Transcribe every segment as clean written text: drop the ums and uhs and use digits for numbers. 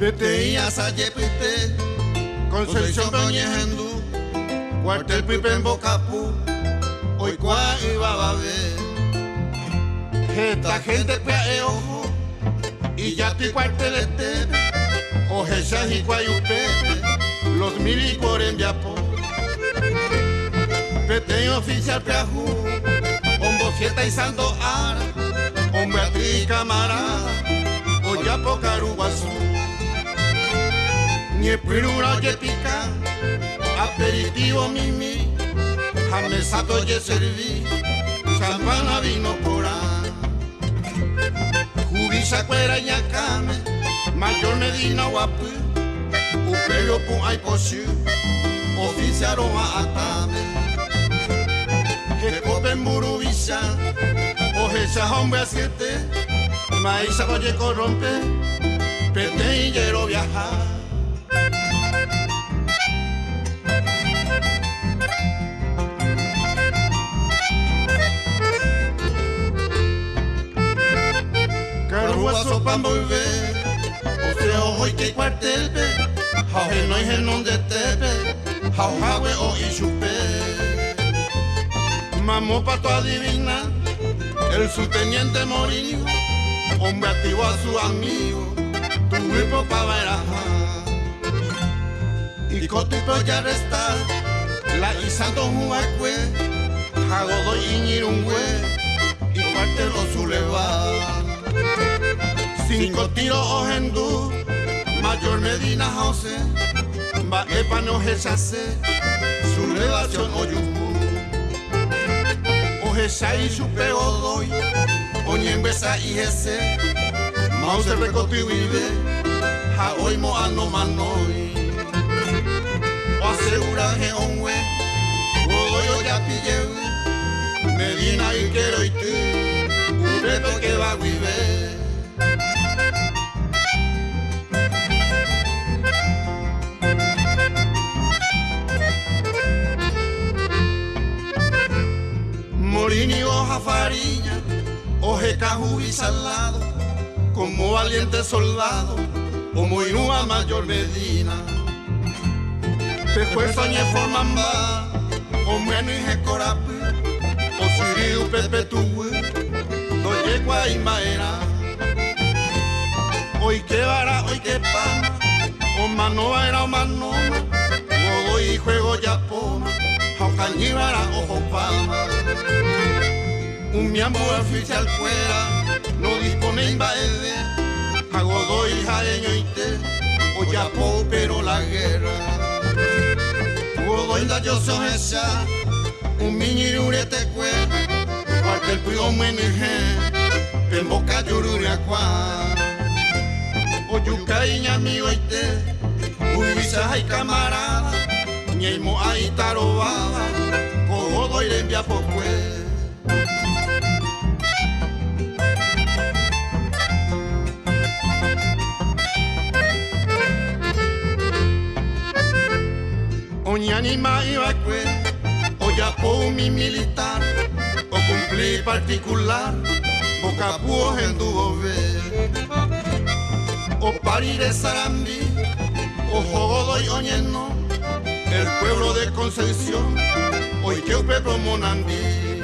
Peteía Sayepite, Concepción Peñejendu, Cuartel Pipe en Bocapú, hoy cuá iba a ver. Esta gente pea ojo, y ya ti cuartel este, oje y cuayupepe, los milicores en Viapo. Peteño oficial peajú, Hombo Fiesta y Santo Ara, Hombre Atri camarada, Oyapo Caruguazú. Ni pirura ye pica, aperitivo mimi, jamesato ye serví, champana vino por ahí. Jubisa cuera ñacame, Mayor Medina Guapu, Upelio pu ay posiu, oficiaron a atame. Jecopen burubisa, ojecha hombre a siete, maíza oye corrompe, pete y yero viajar. Caruazo pa' volver, o sea, hoy que cuartel ve, jauje no es el nombre de tepe, jaujahue o ichupe. Mamó pa' tu adivinar, el subteniente Morillo, hombre activo a su amigo, tu grupo pa' barajar. Y cotipo ya arrestar, la Isando Juacue, Jagodo y Ñirungüe, y cuartel o Zuleva. 5 tiros Ojendú, Mayor Medina José, va epa no jechase, su relación oyujú. Ojecha y su pego doy, oñembesa y jese, Mauser recoto y vive, ja hoy moa no manoi. O asegura que onwe, godoy ya pille, Medina y quiero y tú, un reto que va a vivir. Morini hoja fariña, oje cajú y salado, como valiente soldado, como Inúa Mayor Medina. Pejuezo ñe forman va, o menos y jecorapi, o siriu perpetuwe, doye guaymaera. Hoy que vara, hoy que pama, o manoa era o manoma, o doy juego ya poma, o cañíbara ojo pama. Un miambo oficial fuera, no dispone invaede, a Godoy, Jaeño y te, o Yapo, pero la guerra. Godoy da yo soy esa, un miñirure te cue, parte el puyo menije, en boca yurure aqua. O yuca y ñamigo y te, ubisa hay camarada, ñeimo ahí tarobada, o Godoy le envía por cue. Oñanima iba a cue, o Yapo mi militar, o cumplir particular, o capúo en tu ver. O parir de Sarambí, o Jogodoy Oñeno, el pueblo de Concepción, hoy que upe promonambí.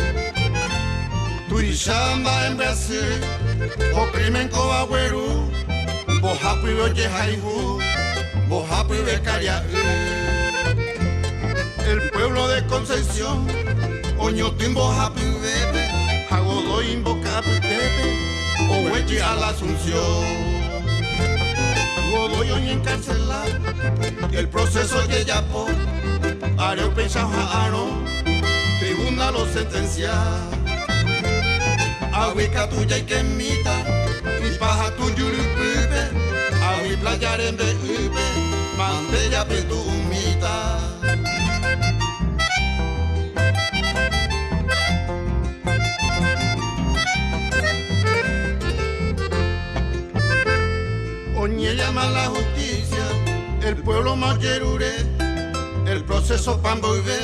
Turishamba en Brasil, o crimen cobahueru, bojapu y oyejaiju, bojapu y becariaú. El pueblo de Concepción, Oñotimbo Happy Bebe, Jagodoy Invoca Pepe, o Huechi a la Asunción. Godoy Oño encarcelar, el proceso de Yapo, Areo Pensao Aaron, tribunal lo sentencia. Ahuica tuya y que mita, y paja tu yurupipe, ahui playar en Beipe, mantella petu humita. Oñe llama la justicia, el pueblo mayerure, el proceso pamboive,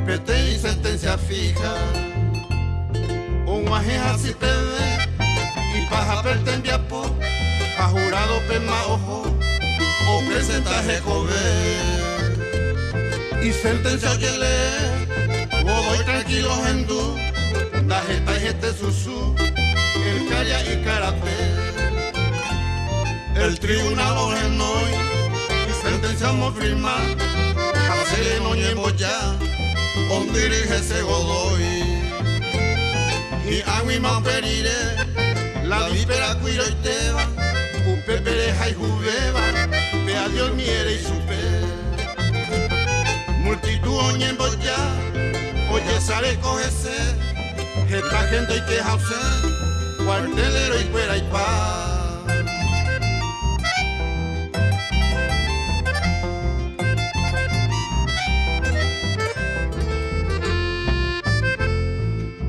pete y sentencia fija. Un guajeja si pede, y paja pertendiapo, a jurado pema ojo, o presentaje cove y sentencia oyele o doy tranquilo hendú da jeta y jete susú el caria y carapé el tribunal ojenoi y sentenciamos firmar hacer no ya on dirige ese godoy y agui más perire la víspera cuiro y teba upe pereja y jubeba ve a Dios miere y supe multitud oñembo ya oye sale cógese esta gente hay que hacer cuartelero y fuera y paz.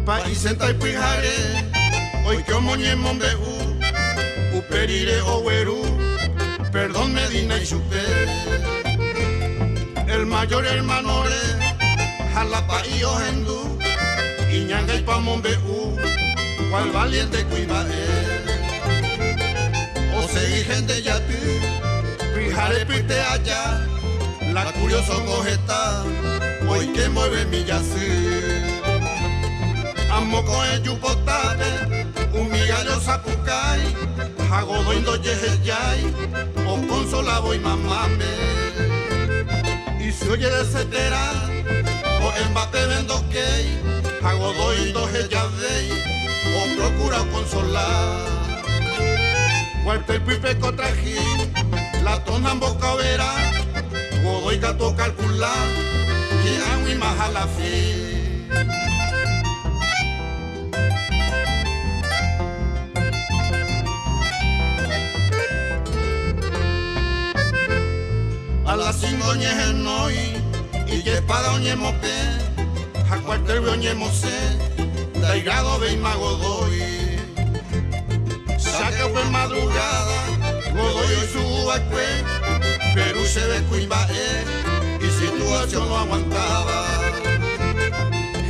País senta y pijare, hoy que omoñemon beú, uperire o huerú, perdón Medina y Chupé. El mayor hermano le, jalapa y ojendú, iñanga y pamón beú, cual valiente cuibae. O seguí gente ya tú, pijare pite allá, la curioso cojeta, hoy que mueve mi yacir. Amo con el yupotate, un migallo sapucay, jagodoindo yejeyay, o consolabo y mamame. Y si oye de setera, o embate vendo key, jagodoindo jeyabey, o procura consolar. Cuarte el pipe cotrajín, la tona en boca vera, godoy gato calcular, que hago y más a la fin. A las 5 oñejes noy, y ye espada oñemope, a cuartel oñemose, da grado ve y mago doy. Saca pues madrugada, godoy y su uacue, Perú se ve cuimbae, y situación no aguantaba.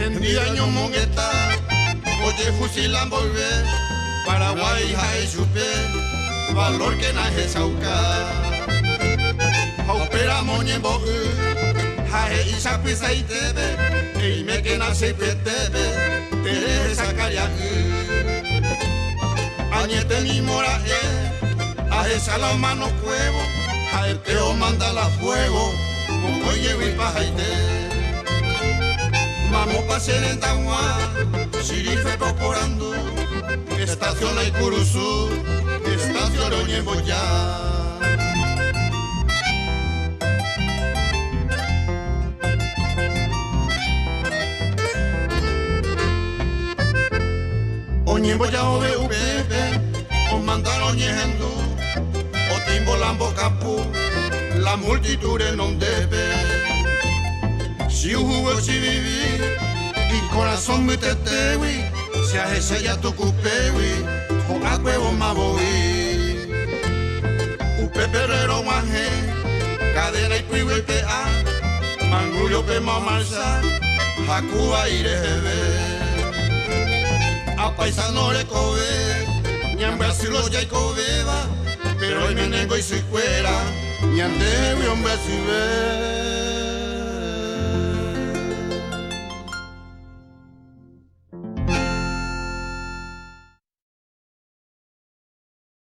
En día año mongueta, oye fusilan volver, Paraguay jae chupe, valor que naje sauca. Opera moñembo jae y sapisa y tebe y me que nace y petebe tere sacaria añete ni mora a esa la mano cuevo a el teo manda la fuego como llevo y pajaite mamo pa ser en Tanguá Sirife proporando estación y Curuzú estación oñembo ya. Oñembo ya ove upepe, o mandaron yendo, o timbo lambo capú, la multitud non debe. Si hubo si viví, y corazón me tetewi, si a ese ya tu cupewi, o a huevo maboí. Upepe rero guanje, cadena y piwe pea, mangullo pe mamarsa, jacuba irebe. A paisano le cobe, ñan Brasil ya y cobeba, pero hoy me nego y soy fuera, ñan debe un Brasil.